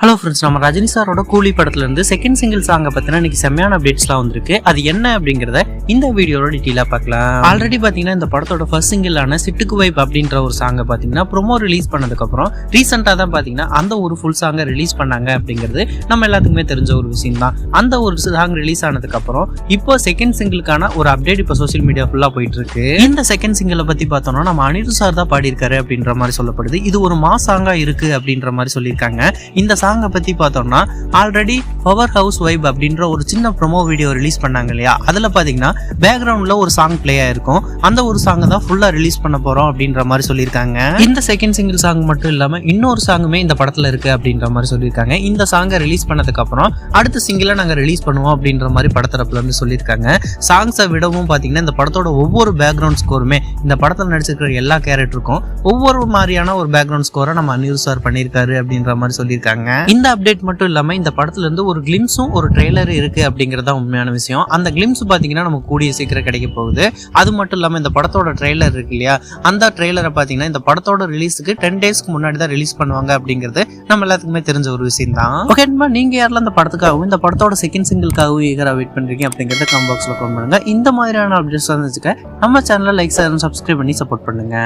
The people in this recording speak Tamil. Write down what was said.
ஹலோ ஃப்ரெண்ட்ஸ், நம்ம ரஜினி சாரோட கூலி படத்துல இருந்து செகண்ட் சிங்கிள் சாங்கை பத்தின இன்னைக்கு செம்மையான அப்டேட்ஸ்லாம் வந்திருக்கு. அது என்ன அப்படிங்கறத இந்த வீடியோட டீட்டெயிலா பார்க்கலாம். ஆல்ரெடி பாத்தீங்கன்னா இந்த படத்தோட ஃபர்ஸ்ட் சிங்கிளான சிட்டுக்கு வைப் அப்படின்ற ஒரு சாங்கை பாத்தீங்கன்னா ப்ரோமோ ரிலீஸ் பண்ணதுக்கு அப்புறம் ரீசெண்டா தான் பாத்தீங்கன்னா அந்த ஒரு ஃபுல் சாங்கை ரிலீஸ் பண்ணாங்க அப்படிங்கிறது நம்ம எல்லாத்துக்குமே தெரிஞ்ச ஒரு விஷயம் தான். அந்த ஒரு சாங் ரிலீஸ் ஆனதுக்கு அப்புறம் இப்போ செகண்ட் சிங்கிளுக்கான ஒரு அப்டேட் இப்போ சோசியல் மீடியா ஃபுல்லா போயிட்டு இருக்கு. இந்த செகண்ட் சிங்கிளை பத்தி பார்த்தோம்னா நம்ம அனிருத் சார் தான் பாடியிருக்காரு அப்படின்ற மாதிரி சொல்லப்படுது. இது ஒரு மாஸ் சாங்கா இருக்கு அப்படின்ற மாதிரி சொல்லியிருக்காங்க. இந்த சாங்கை பத்தி பார்த்தோம்னா ஆல்ரெடி பவர் ஹவுஸ் வைப் அப்படின்ற ஒரு சின்ன ப்ரோமோ வீடியோ ரிலீஸ் பண்ணாங்க இல்லையா, அதுல பாத்தீங்கன்னா பேக்ரவுண்ட்ல ஒரு சாங் பிளே ஆயிருக்கும். அந்த ஒரு சாங் தான் ஃபுல்லா ரிலீஸ் பண்ண போறோம் அப்படின்ற மாதிரி சொல்லியிருக்காங்க. இந்த செகண்ட் சிங்கிள் சாங் மட்டும் இல்லாம இன்னொரு சாங்குமே இந்த படத்துல இருக்கு அப்படின்ற மாதிரி சொல்லியிருக்காங்க. இந்த சாங்கை ரிலீஸ் பண்ணதுக்கு அப்புறம் அடுத்த சிங்கிளை நாங்க ரிலீஸ் பண்ணுவோம் அப்படின்ற மாதிரி படத்தரப்புல இருந்து சொல்லியிருக்காங்க. சாங்ஸை விடவும் பாத்தீங்கன்னா இந்த படத்தோட ஒவ்வொரு பேக்ரவுண்ட் ஸ்கோருமே இந்த படத்துல நடிச்சிருக்கிற எல்லா கேரக்டருக்கும் ஒவ்வொரு மாதிரியான ஒரு பேக்ரவுண்ட் ஸ்கோரை நம்ம அனிருத் சார் பண்ணியிருக்காரு அப்படின்ற மாதிரி சொல்லியிருக்காங்க. இந்த அப்டேட் மட்டும் இல்லாம இந்த படத்துல இருந்து ஒரு கிளிம்ஸும் ஒரு ட்ரெய்லர் இருக்கு அப்படிங்கறத உண்மையான விஷயம். அந்த கிளிம்ஸ் பாத்தீங்கன்னா நமக்கு கூடிய சீக்கிரம் கிடைக்க போகுது. அது மட்டும் இல்லாம இந்த படத்தோட ட்ரெய்லர் இருக்கு இல்லையா, அந்த ட்ரெய்லரை பாத்தீங்கன்னா இந்த படத்தோட ரிலீஸுக்கு 10 டேஸ்க்கு முன்னாடி தான் ரிலீஸ் பண்ணுவாங்க அப்படிங்கிறது நம்ம எல்லாத்துக்குமே தெரிஞ்ச ஒரு விஷயம் தான். ஓகே, நீங்க யாரெல்லாம் இந்த படத்துக்காகவும் இந்த படத்தோட செகண்ட் சிங்கிள்காகவும் ஈகரா வெயிட் பண்றீங்க அப்படிங்கறத கமெண்ட் பாக்ஸ்ல கமெண்ட் பண்ணுங்க. இந்த மாதிரியான அப்டேட்ஸ் வந்துச்சுக்க நம்ம சேனலை லைக் சப்ஸ்கிரைப் பண்ணி சப்போர்ட் பண்ணுங்க.